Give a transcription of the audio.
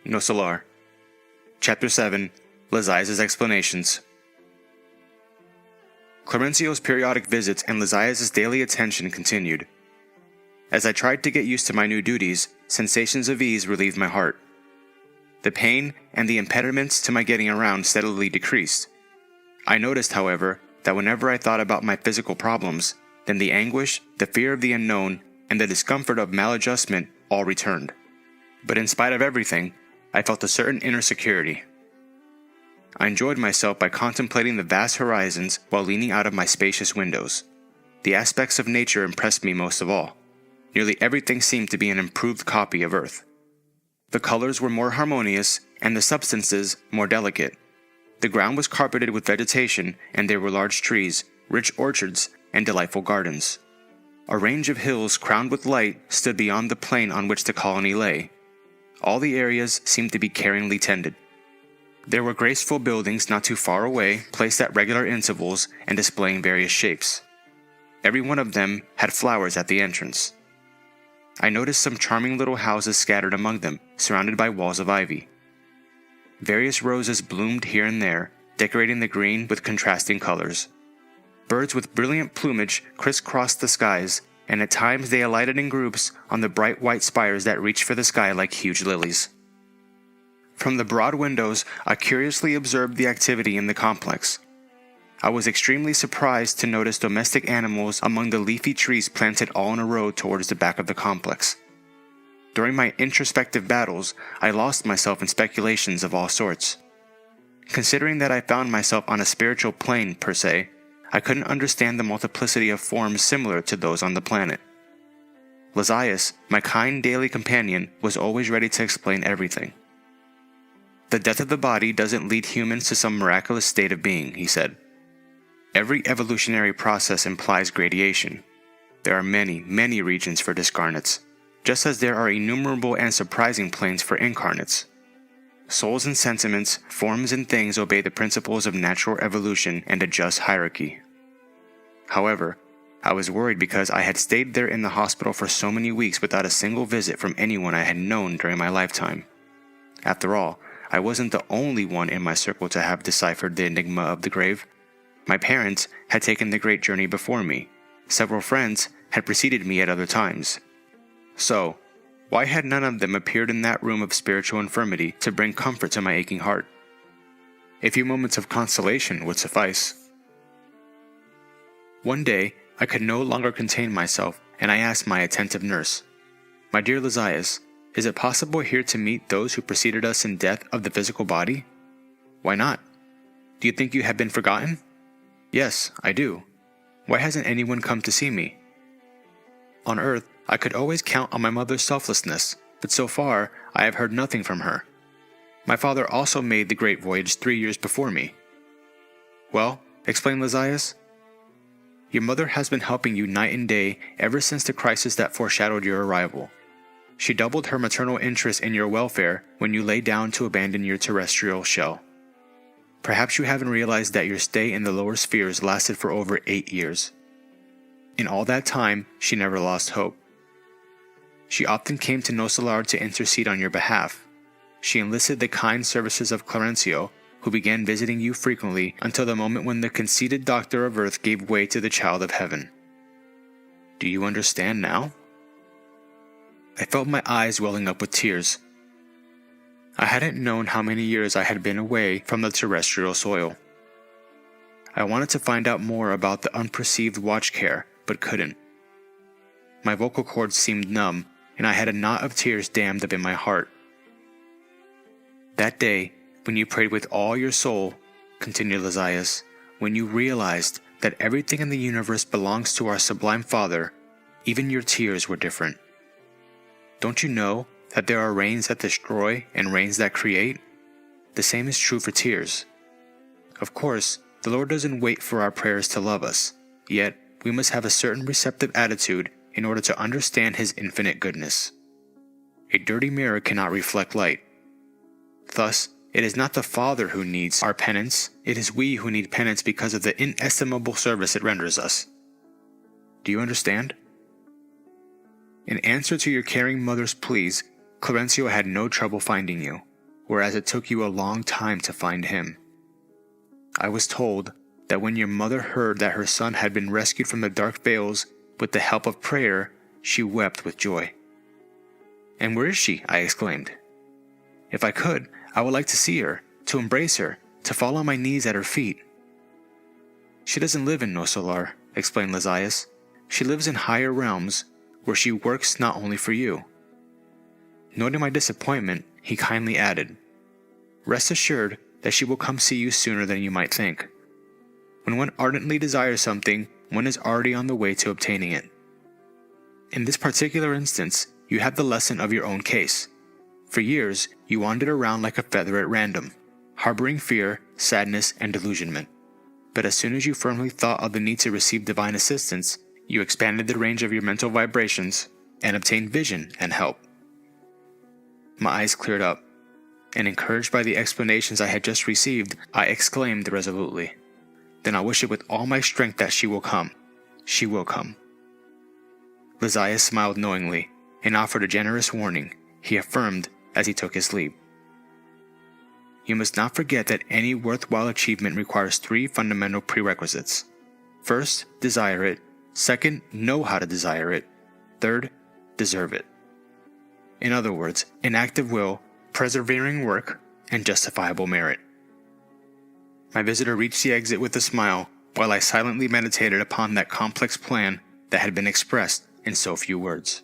Nosso Lar. Chapter 7, Lisias' Explanations. Clarencio's periodic visits and Lisias' daily attention continued. As I tried to get used to my new duties, sensations of ease relieved my heart. The pain and the impediments to my getting around steadily decreased. I noticed, however, that whenever I thought about my physical problems, then the anguish, the fear of the unknown, and the discomfort of maladjustment all returned. But in spite of everything, I felt a certain inner security. I enjoyed myself by contemplating the vast horizons while leaning out of my spacious windows. The aspects of nature impressed me most of all. Nearly everything seemed to be an improved copy of Earth. The colors were more harmonious and the substances more delicate. The ground was carpeted with vegetation, and there were large trees, rich orchards, and delightful gardens. A range of hills crowned with light stood beyond the plain on which the colony lay. All the areas seemed to be caringly tended. There were graceful buildings not too far away, placed at regular intervals and displaying various shapes. Every one of them had flowers at the entrance. I noticed some charming little houses scattered among them, surrounded by walls of ivy. Various roses bloomed here and there, decorating the green with contrasting colors. Birds with brilliant plumage crisscrossed the skies, and at times they alighted in groups on the bright white spires that reached for the sky like huge lilies. From the broad windows, I curiously observed the activity in the complex. I was extremely surprised to notice domestic animals among the leafy trees planted all in a row towards the back of the complex. During my introspective battles, I lost myself in speculations of all sorts. Considering that I found myself on a spiritual plane per se, I couldn't understand the multiplicity of forms similar to those on the planet. Lisias, my kind daily companion, was always ready to explain everything. The death of the body doesn't lead humans to some miraculous state of being, he said. Every evolutionary process implies gradation. There are many, many regions for discarnates, just as there are innumerable and surprising planes for incarnates. Souls and sentiments, forms and things obey the principles of natural evolution and a just hierarchy. However, I was worried because I had stayed there in the hospital for so many weeks without a single visit from anyone I had known during my lifetime. After all, I wasn't the only one in my circle to have deciphered the enigma of the grave. My parents had taken the great journey before me. Several friends had preceded me at other times. So, why had none of them appeared in that room of spiritual infirmity to bring comfort to my aching heart? A few moments of consolation would suffice. One day, I could no longer contain myself, and I asked my attentive nurse, "My dear Lisias, is it possible here to meet those who preceded us in death of the physical body?" "Why not? Do you think you have been forgotten?" "Yes, I do. Why hasn't anyone come to see me?" On earth, I could always count on my mother's selflessness, but so far, I have heard nothing from her. My father also made the great voyage 3 years before me. "Well," explained Lisias, "your mother has been helping you night and day ever since the crisis that foreshadowed your arrival. She doubled her maternal interest in your welfare when you lay down to abandon your terrestrial shell. Perhaps you haven't realized that your stay in the lower spheres lasted for over 8 years. In all that time, she never lost hope. She often came to Nosso Lar to intercede on your behalf. She enlisted the kind services of Clarencio, who began visiting you frequently until the moment when the conceited doctor of earth gave way to the child of heaven. Do you understand now?" I felt my eyes welling up with tears. I hadn't known how many years I had been away from the terrestrial soil. I wanted to find out more about the unperceived watch care, but couldn't. My vocal cords seemed numb, and I had a knot of tears dammed up in my heart. "That day, when you prayed with all your soul," continued Lisias, "when you realized that everything in the universe belongs to our Sublime Father, even your tears were different. Don't you know that there are rains that destroy and rains that create? The same is true for tears. Of course, the Lord doesn't wait for our prayers to love us, yet we must have a certain receptive attitude in order to understand His infinite goodness. A dirty mirror cannot reflect light. Thus, it is not the Father who needs our penance, it is we who need penance because of the inestimable service it renders us. Do you understand?" In answer to your caring mother's pleas, Clarencio had no trouble finding you. whereas it took you a long time to find him. I was told that when your mother heard that her son had been rescued from the dark vales with the help of prayer, she wept with joy. "And where is she?" I exclaimed. "If I could, I would like to see her, to embrace her, to fall on my knees at her feet." "She doesn't live in Nosso Lar," explained Lisias. "She lives in higher realms, where she works not only for you." Noting my disappointment, he kindly added, "Rest assured that she will come see you sooner than you might think. When one ardently desires something, one is already on the way to obtaining it. In this particular instance, you have the lesson of your own case. For years, you wandered around like a feather at random, harboring fear, sadness, and delusionment. But as soon as you firmly thought of the need to receive divine assistance, you expanded the range of your mental vibrations and obtained vision and help." My eyes cleared up, and encouraged by the explanations I had just received, I exclaimed resolutely, "Then I wish it with all my strength that she will come. She will come." Lisias smiled knowingly and offered a generous warning. He affirmed as he took his leave, "You must not forget that any worthwhile achievement requires 3 fundamental prerequisites. First, desire it. Second, know how to desire it. Third, deserve it. In other words, an active will, persevering work, and justifiable merit." My visitor reached the exit with a smile, while I silently meditated upon that complex plan that had been expressed in so few words.